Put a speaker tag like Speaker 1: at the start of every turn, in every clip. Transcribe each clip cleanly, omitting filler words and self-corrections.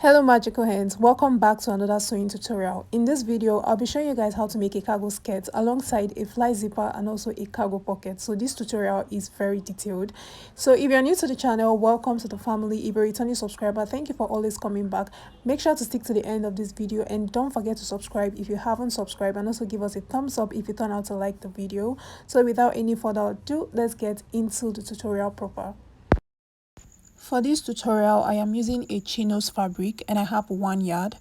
Speaker 1: Hello magical hands, welcome back to another sewing tutorial. In this video I'll be showing you guys how to make a cargo skirt alongside a fly zipper and also a cargo pocket. So this tutorial is very detailed. So if you're new to the channel, welcome to the family. If you're a returning subscriber, thank you for always coming back. Make sure to stick to the end of this video and don't forget to subscribe if you haven't subscribed, and also give us a thumbs up if you turn out to like the video. So without any further ado, let's get into the tutorial proper. For this tutorial, I am using a chinos fabric and I have 1 yard.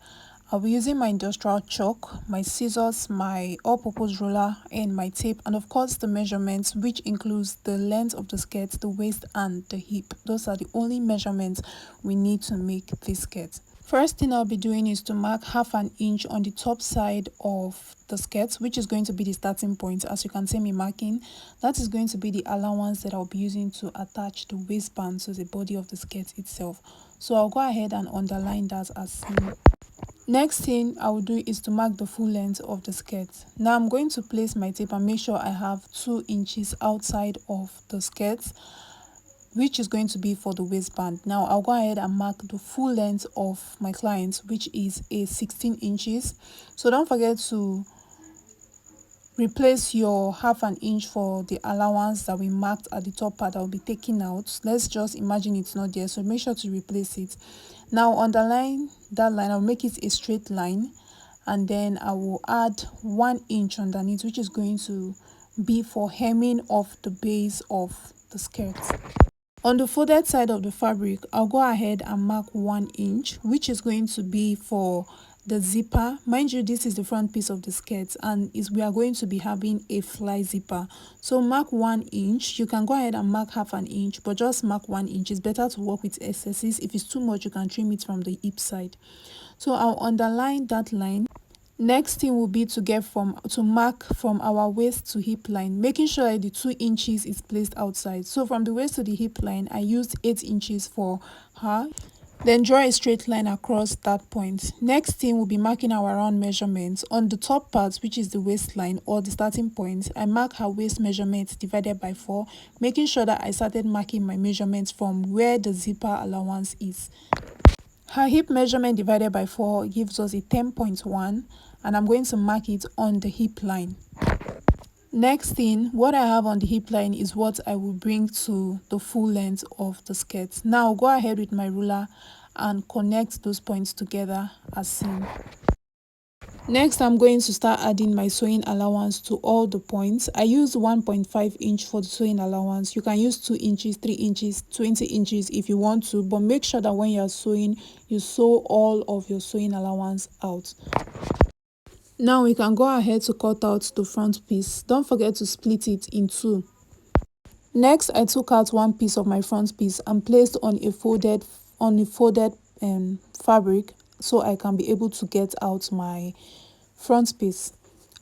Speaker 1: I'll be using my industrial chalk, my scissors, my all-purpose ruler and my tape, and of course the measurements, which includes the length of the skirt, the waist and the hip. Those are the only measurements we need to make this skirt. First thing I'll be doing is to mark half an inch on the top side of the skirt, which is going to be the starting point. As you can see me marking, that is going to be the allowance that I'll be using to attach the waistband to the body of the skirt itself. So I'll go ahead and underline that as seen. Next thing I will do is to mark the full length of the skirt. Now I'm going to place my tape and make sure I have 2 inches outside of the skirt, which is going to be for the waistband. Now I'll go ahead and mark the full length of my client, which is a 16 inches. So don't forget to replace your half an inch for the allowance that we marked at the top part that will be taken out. Let's just imagine it's not there, so make sure to replace it. Now underline that line. I'll make it a straight line, and then I will add 1 inch underneath, which is going to be for hemming of the base of the skirt. On the folded side of the fabric, I'll go ahead and mark 1 inch, which is going to be for the zipper. Mind you, this is the front piece of the skirt and we are going to be having a fly zipper. So mark 1 inch. You can go ahead and mark half an inch, but just mark 1 inch. It's better to work with excesses. If it's too much, you can trim it from the hip side. So I'll underline that line. Next thing will be to mark from our waist to hip line, making sure that the 2 inches is placed outside. So from the waist to the hip line, I used 8 inches for her. Then draw a straight line across that point. Next thing, we'll be marking our round measurements. On the top part, which is the waistline or the starting point, I mark her waist measurement divided by 4, making sure that I started marking my measurements from where the zipper allowance is. Her hip measurement divided by 4 gives us a 10.1, and I'm going to mark it on the hip line. Next thing, what I have on the hip line is what I will bring to the full length of the skirt. Now I'll go ahead with my ruler and connect those points together as seen. Next, I'm going to start adding my sewing allowance to all the points. I use 1.5 inch for the sewing allowance. You can use 2 inches, 3 inches, 20 inches if you want to, but make sure that when you are sewing, you sew all of your sewing allowance out. Now we can go ahead to cut out the front piece. Don't forget to split it in 2. Next, I took out one piece of my front piece and placed on a folded fabric so I can be able to get out my front piece.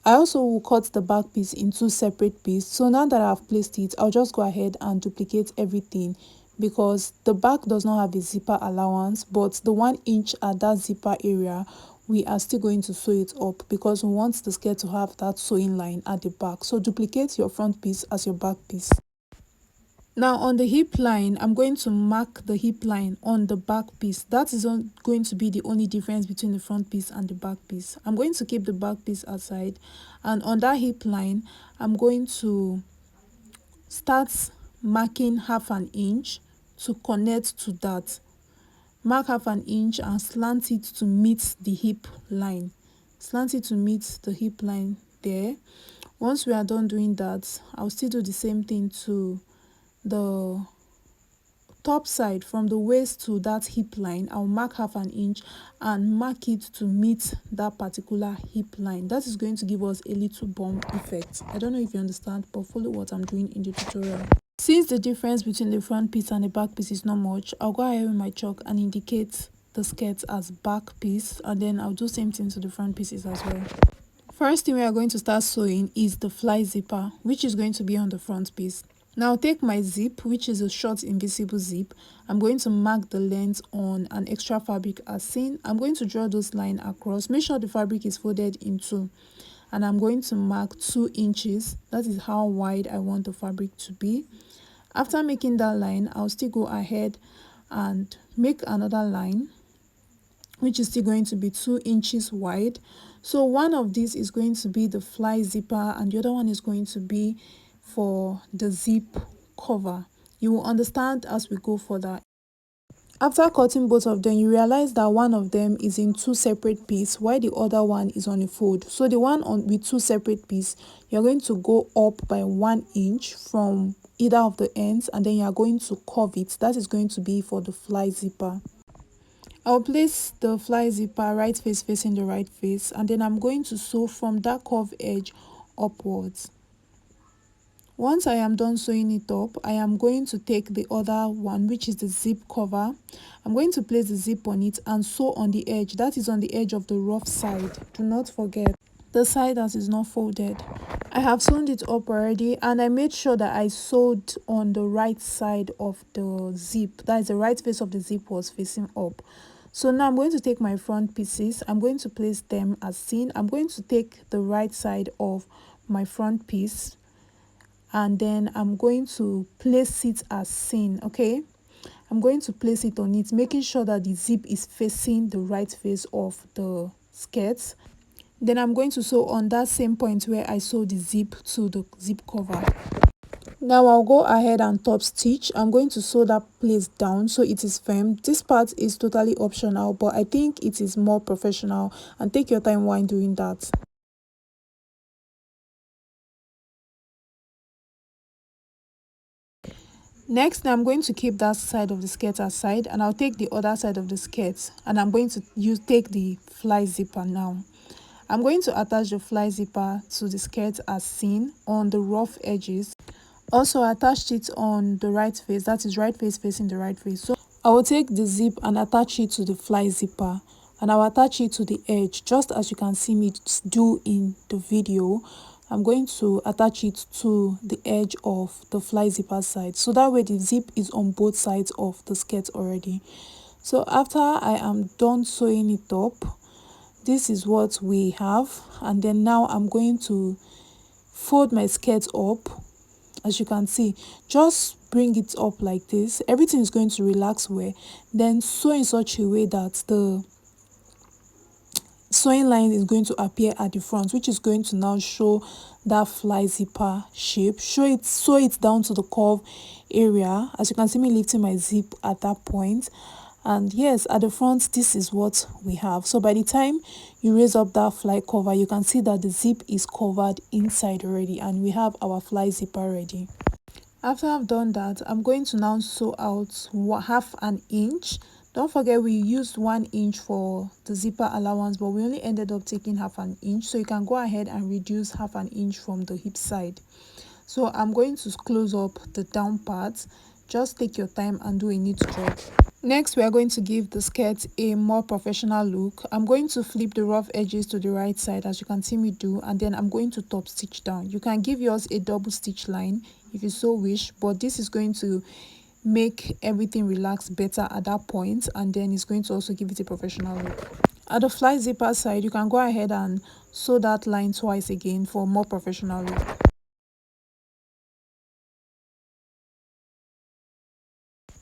Speaker 1: I also will cut the back piece in 2 separate pieces. So now that I've placed it, I'll just go ahead and duplicate everything, because the back does not have a zipper allowance, but the 1 inch at that zipper area, we are still going to sew it up because we want the skirt to have that sewing line at the back. So duplicate your front piece as your back piece. Now on the hip line, I'm going to mark the hip line on the back piece. That is going to be the only difference between the front piece and the back piece. I'm going to keep the back piece aside, and on that hip line, I'm going to start marking half an inch to connect to that. Mark half an inch and slant it to meet the hip line. Slant it to meet the hip line there. Once we are done doing that, I'll still do the same thing to the top side. From the waist to that hip line, I'll mark half an inch and mark it to meet that particular hip line. That is going to give us a little bump effect. I don't know if you understand, but follow what I'm doing in the tutorial. Since the difference between the front piece and the back piece is not much, I'll go ahead with my chalk and indicate the skirt as back piece, and then I'll do same thing to the front pieces as well. First thing we are going to start sewing is the fly zipper, which is going to be on the front piece. Now take my zip, which is a short invisible zip. I'm going to mark the length on an extra fabric as seen. I'm going to draw those lines across. Make sure the fabric is folded in 2. And I'm going to mark 2 inches. That is how wide I want the fabric to be. After making that line, I'll still go ahead and make another line which is still going to be 2 inches wide. So one of these is going to be the fly zipper and the other one is going to be for the zip cover. You will understand as we go further. After cutting both of them, you realize that one of them is in two separate pieces while the other one is on a fold. So the one on with two separate pieces, you're going to go up by 1 inch from either of the ends and then you're going to curve it. That is going to be for the fly zipper. I'll place the fly zipper right face facing the right face and then I'm going to sew from that curved edge upwards. Once I am done sewing it up, I am going to take the other one, which is the zip cover. I'm going to place the zip on it and sew on the edge. That is on the edge of the rough side. Do not forget the side that is not folded. I have sewn it up already and I made sure that I sewed on the right side of the zip. That is, the right face of the zip was facing up. So now I'm going to take my front pieces. I'm going to place them as seen. I'm going to take the right side of my front piece and then I'm going to place it as seen. Okay, I'm going to place it on it, making sure that the zip is facing the right face of the skirt. Then I'm going to sew on that same point where I sewed the zip to the zip cover. Now I'll go ahead and top stitch. I'm going to sew that place down so it is firm. This part is totally optional, but I think it is more professional, and take your time while doing that. Next, I'm going to keep that side of the skirt aside and I'll take the other side of the skirt and I'm going to take the fly zipper now. I'm going to attach the fly zipper to the skirt as seen on the rough edges. Also, I attached it on the right face, that is right face facing the right face. So I will take the zip and attach it to the fly zipper and I will attach it to the edge just as you can see me do in the video. I'm going to attach it to the edge of the fly zipper side so that way the zip is on both sides of the skirt already. So after I am done sewing it up, this is what we have, and then now I'm going to fold my skirt up. As you can see, just bring it up like this. Everything is going to relax well, then sew in such a way that the sewing line is going to appear at the front, which is going to now show that fly zipper shape. Sew it down to the curve area. As you can see me lifting my zip at that point, and yes, at the front this is what we have. So by the time you raise up that fly cover, you can see that the zip is covered inside already and we have our fly zipper ready. After I've done that, I'm going to now sew out half an inch. Don't forget we used 1 inch for the zipper allowance, but we only ended up taking half an inch, so you can go ahead and reduce half an inch from the hip side. So I'm going to close up the down part. Just take your time and do a neat job. Next, we are going to give the skirt a more professional look. I'm going to flip the rough edges to the right side as you can see me do, and then I'm going to top stitch down. You can give yours a double stitch line if you so wish, but this is going to make everything relax better at that point, and then it's going to also give it a professional look. At the fly zipper side, you can go ahead and sew that line twice again for a more professional look.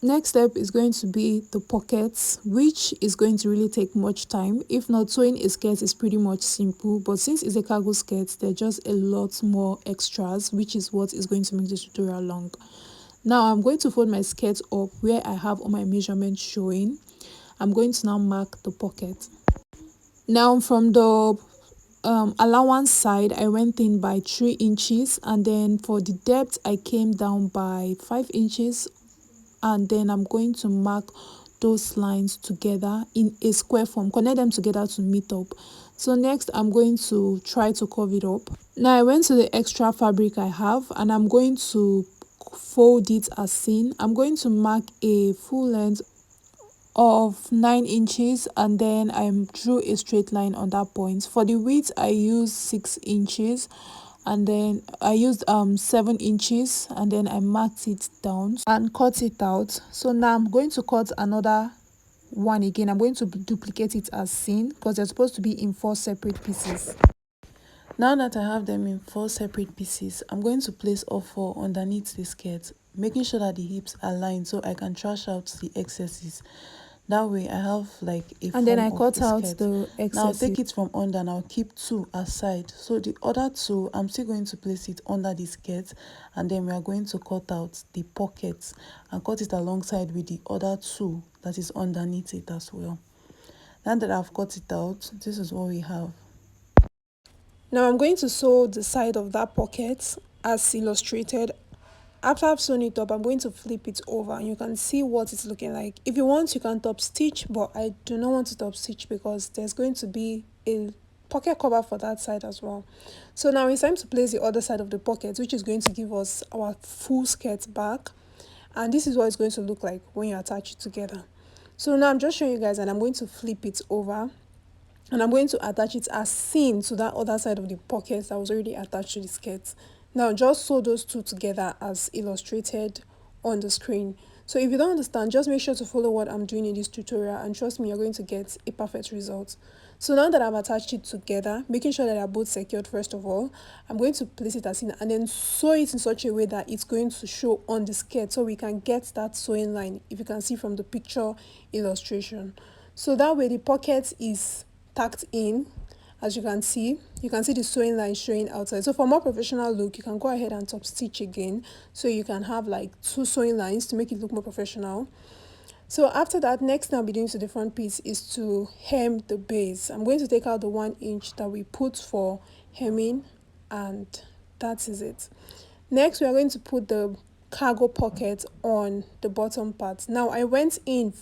Speaker 1: Next step is going to be the pockets, which is going to really take much time. If not, sewing a skirt is pretty much simple, but since it's a cargo skirt, there are just a lot more extras, which is what is going to make this tutorial long. Now I'm going to fold my skirt up where I have all my measurements showing. I'm going to now mark the pocket. Now from the allowance side, I went in by 3 inches, and then for the depth I came down by 5 inches, and then I'm going to mark those lines together in a square form, connect them together to meet up. So next I'm going to try to curve it up. Now I went to the extra fabric I have and I'm going to fold it as seen. I'm going to mark a full length of 9 inches and then I drew a straight line on that point. For the width I used 6 inches and then I used 7 inches and then I marked it down and cut it out. So now I'm going to cut another one again. I'm going to duplicate it as seen because they're supposed to be in 4 separate pieces. Now that I have them in 4 separate pieces, I'm going to place all 4 underneath the skirt, making sure that the hips are lined so I can trash out the excesses.
Speaker 2: That way I have like a
Speaker 1: And then
Speaker 2: form
Speaker 1: I
Speaker 2: of
Speaker 1: cut
Speaker 2: a
Speaker 1: out
Speaker 2: skirt.
Speaker 1: the
Speaker 2: Now I'll
Speaker 1: excessive.
Speaker 2: take it from under and I'll keep two aside. So the other two, I'm still going to place it under the skirt, and then we are going to cut out the pockets and cut it alongside with the other two that is underneath it as well. Now that I've cut it out, this is what we have.
Speaker 1: Now I'm going to sew the side of that pocket as illustrated. After I've sewn it up, I'm going to flip it over and you can see what it's looking like. If you want, you can top stitch, but I do not want to top stitch because there's going to be a pocket cover for that side as well. So now it's time to place the other side of the pocket, which is going to give us our full skirt back. And this is what it's going to look like when you attach it together. So now I'm just showing you guys, and I'm going to flip it over and I'm going to attach it as seen to that other side of the pocket that was already attached to the skirt. Now just sew those two together as illustrated on the screen. So if you don't understand, just make sure to follow what I'm doing in this tutorial, and trust me, you're going to get a perfect result. So now that I've attached it together, making sure that they're both secured first of all, I'm going to place it as in and then sew it in such a way that it's going to show on the skirt, so we can get that sewing line, if you can see from the picture illustration. So that way the pocket is tucked in. As you can see the sewing line showing outside. So for more professional look, you can go ahead and top stitch again, so you can have like two sewing lines to make it look more professional. So after that, next thing I'll be doing to the front piece is to hem the base. I'm going to take out the 1 inch that we put for hemming, and that is it. Next, we are going to put the cargo pocket on the bottom part. Now I went in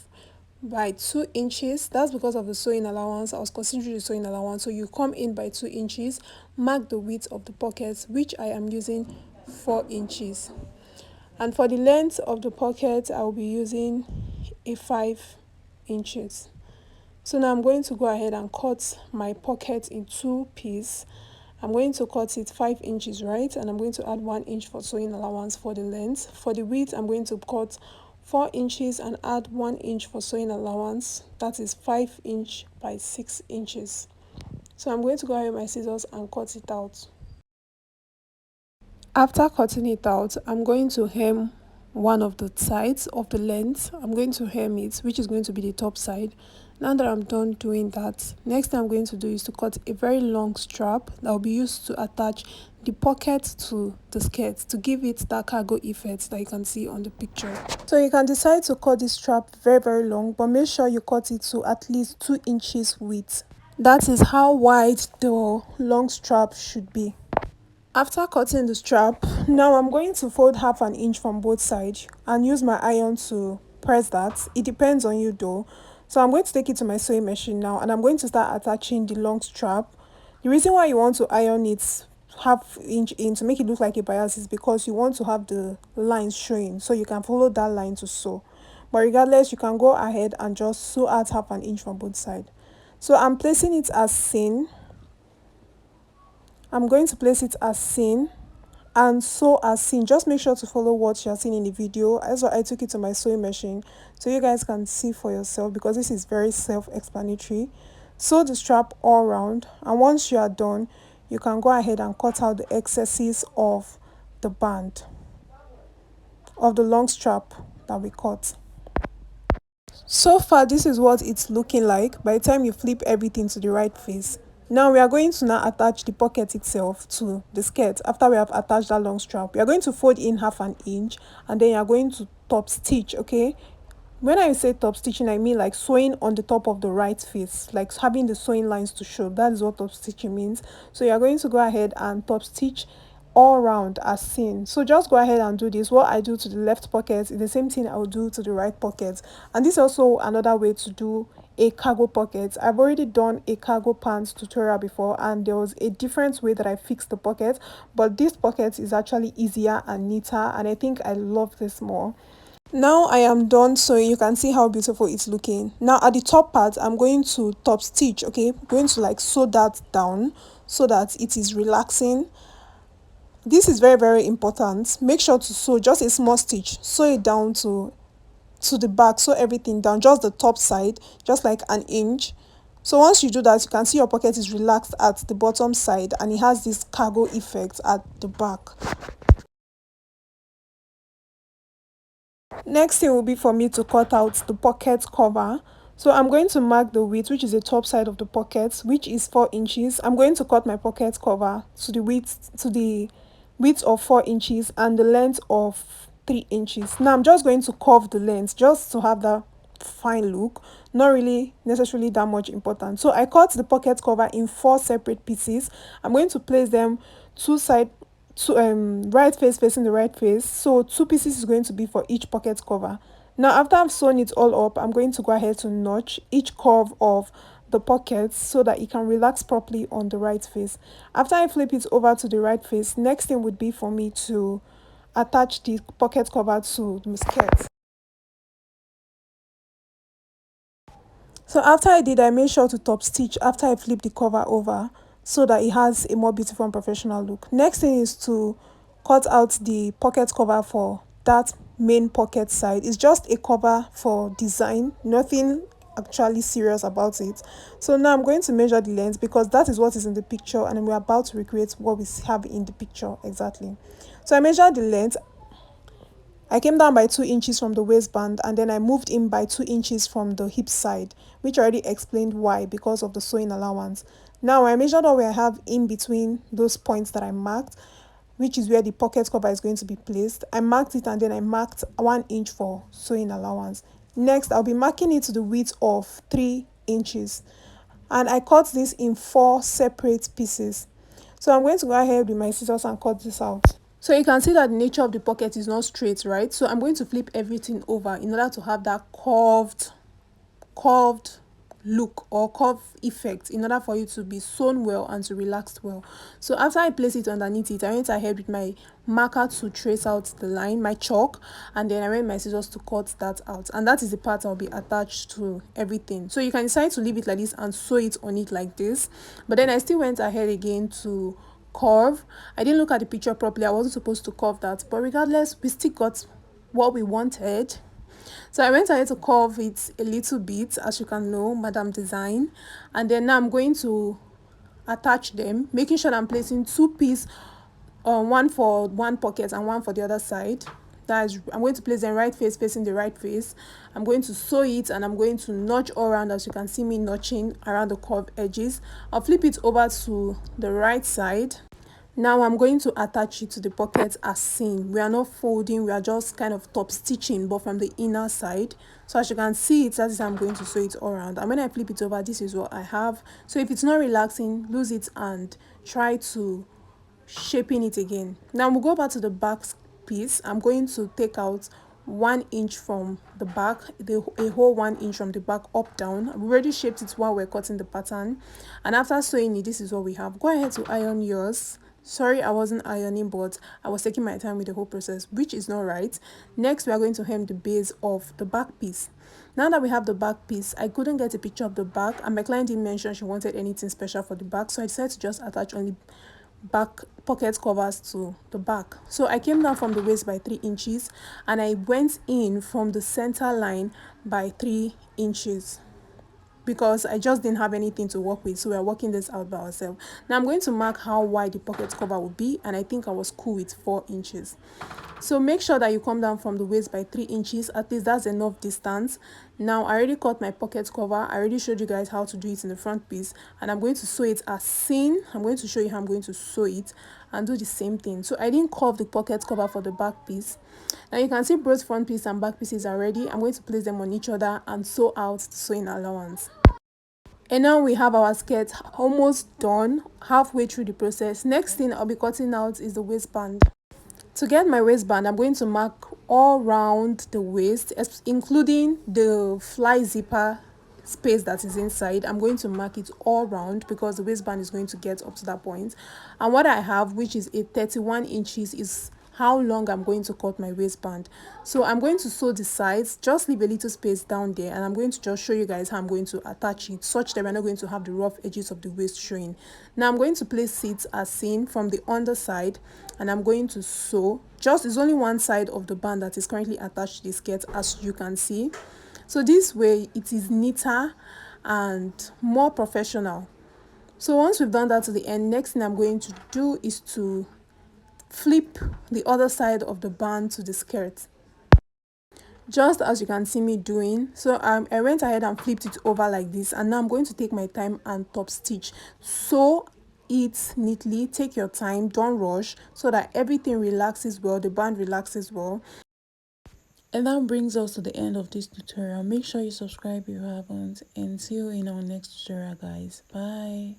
Speaker 1: by 2 inches. That's because of the sewing allowance. I was considering the sewing allowance, so you come in by 2 inches, mark the width of the pocket, which I am using 4 inches. And for the length of the pocket, I will be using a 5 inches. So now I'm going to go ahead and cut my pocket in two pieces. I'm going to cut it 5 inches, right? And I'm going to add 1 inch for sewing allowance for the length. For the width, I'm going to cut 4 inches and add 1 inch for sewing allowance. That is 5 inch by 6 inches. So I'm going to go ahead with my scissors and cut it out. After cutting it out, I'm going to hem one of the sides of the length. I'm going to hem it, which is going to be the top side. Now that I'm done doing that, next thing I'm going to do is to cut a very long strap that will be used to attach the pocket to the skirt to give it that cargo effect that you can see on the picture. So you can decide to cut this strap very long, but make sure you cut it to at least 2 inches width. That is how wide the long strap should be. After cutting the strap, now I'm going to fold 1/2 inch from both sides and use my iron to press that. It depends on you though. So I'm going to take it to my sewing machine now, and I'm going to start attaching the long strap. The reason why you want to iron it 1/2 inch in to make it look like a bias is because you want to have the lines showing, so you can follow that line to sew. But regardless, you can go ahead and just sew out 1/2 inch from both sides. So I'm placing it as seen. I'm going to place it as seen and sew as seen. Just make sure to follow what you are seeing in the video. That's why I took it to my sewing machine so you guys can see for yourself, because this is very self-explanatory. Sew the strap all around, and once you are done, you can go ahead and cut out the excesses of the band of the long strap that we cut. So far, this is what it's looking like by the time you flip everything to the right face. Now we are going to now attach the pocket itself to the skirt. After we have attached that long strap, we are going to fold in 1/2 inch, and then you are going to top stitch. Okay, when I say top stitching, I mean like sewing on the top of the right face, like having the sewing lines to show. That is what top stitching means. So you are going to go ahead and top stitch all round as seen. So just go ahead and do this. What I do to the left pocket is the same thing I will do to the right pocket. And this is also another way to do a cargo pocket. I've already done a cargo pants tutorial before, and there was a different way that I fixed the pocket, but this pocket is actually easier and neater, and I think I love this more. Now I am done sewing. You can see how beautiful it's looking. Now at the top part, I'm going to top stitch. Okay, I'm going to like sew that down so that it is relaxing. This is very important. Make sure to sew just a small stitch, sew it down to the back, sew everything down, just the top side, just like 1 inch. So once you do that, you can see your pocket is relaxed at the bottom side, and it has this cargo effect at the back. Next thing will be for me to cut out the pocket cover. So I'm going to mark the width, which is the top side of the pocket, which is 4 inches. I'm going to cut my pocket cover to the width of 4 inches and the length of 3 inches. Now I'm just going to curve the length just to have that fine look, not really necessarily that much important. So I cut the pocket cover in 4 separate pieces. I'm going to place them two side to right face facing the right face, so 2 pieces is going to be for each pocket cover. Now after I've sewn it all up, I'm going to go ahead to notch each curve of the pockets so that it can relax properly on the right face. After I flip it over to the right face, next thing would be for me to attach the pocket cover to the skirt. So after I did, I made sure to top stitch after I flip the cover over so that it has a more beautiful and professional look. Next thing is to cut out the pocket cover for that main pocket side. It's just a cover for design, nothing actually serious about it. So now I'm going to measure the length because that is what is in the picture and we're about to recreate what we have in the picture exactly. So I measured the length. I came down by 2 inches from the waistband and then I moved in by 2 inches from the hip side, which I already explained why, because of the sewing allowance. Now I measured all I have in between those points that I marked, which is where the pocket cover is going to be placed. I marked it and then I marked 1 inch for sewing allowance. Next, I'll be marking it to the width of 3 inches. And I cut this in 4 separate pieces. So I'm going to go ahead with my scissors and cut this out. So you can see that the nature of the pocket is not straight, right? So I'm going to flip everything over in order to have that curved look or curve effect in order for you to be sewn well and to relax well. So after I place it underneath it, I went ahead with my marker to trace out the line, my chalk, and then I went my scissors to cut that out, and that is the part I'll be attached to everything. So you can decide to leave it like this and sew it on it like this, but then I still went ahead again to curve. I didn't look at the picture properly, I wasn't supposed to curve that, but regardless, we still got what we wanted. So I went ahead to curve it a little bit, as you can know, Madam Design. And then now I'm going to attach them, making sure I'm placing 2 pieces, one for one pocket and one for the other side. That is, I'm going to place them right face facing the right face. I'm going to sew it and I'm going to notch all around, as you can see me notching around the curved edges. I'll flip it over to the right side. Now I'm going to attach it to the pocket as seen. We are not folding, we are just kind of top stitching, but from the inner side. So as you can see, that is how I'm going to sew it all around. And when I flip it over, this is what I have. So if it's not relaxing, lose it and try to shaping it again. Now we'll go back to the back piece. I'm going to take out 1 inch from the back, a whole 1 inch from the back up down. I've already shaped it while we're cutting the pattern, and after sewing it, this is what we have. Go ahead to iron yours. Sorry, I wasn't ironing, but I was taking my time with the whole process, which is not right. Next, we are going to hem the base of the back piece. Now that we have the back piece, I couldn't get a picture of the back, and my client didn't mention she wanted anything special for the back, so I decided to just attach only back pocket covers to the back. So I came down from the waist by 3 inches and I went in from the center line by 3 inches because I just didn't have anything to work with, so we're working this out by ourselves. Now I'm going to mark how wide the pocket cover will be, and I think I was cool with 4 inches. So make sure that you come down from the waist by 3 inches, at least that's enough distance. Now I already cut my pocket cover, I already showed you guys how to do it in the front piece, and I'm going to sew it as seen. I'm going to show you how I'm going to sew it and do the same thing. So I didn't curve the pocket cover for the back piece. Now you can see both front piece and back pieces are ready. I'm going to place them on each other and sew out the sewing allowance. And now we have our skirt almost done, halfway through the process. Next thing I'll be cutting out is the waistband. To get my waistband, I'm going to mark all round the waist, including the fly zipper space that is inside. I'm going to mark it all round because the waistband is going to get up to that point. And what I have, which is a 31 inches, is how long I'm going to cut my waistband. So I'm going to sew the sides, just leave a little space down there, and I'm going to just show you guys how I'm going to attach it such that we're not going to have the rough edges of the waist showing. Now I'm going to place it as seen from the underside, and I'm going to sew. Just it's only one side of the band that is currently attached to the skirt, as you can see. So this way it is neater and more professional. So once we've done that to the end, next thing I'm going to do is to flip the other side of the band to the skirt. just as you can see me doing. So I went ahead and flipped it over like this, and now I'm going to take my time and top stitch. Sew it neatly, take your time, don't rush, so that everything relaxes well, the band relaxes well.
Speaker 2: And that brings us to the end of this tutorial. Make sure you subscribe if you haven't, and see you in our next tutorial, guys. Bye.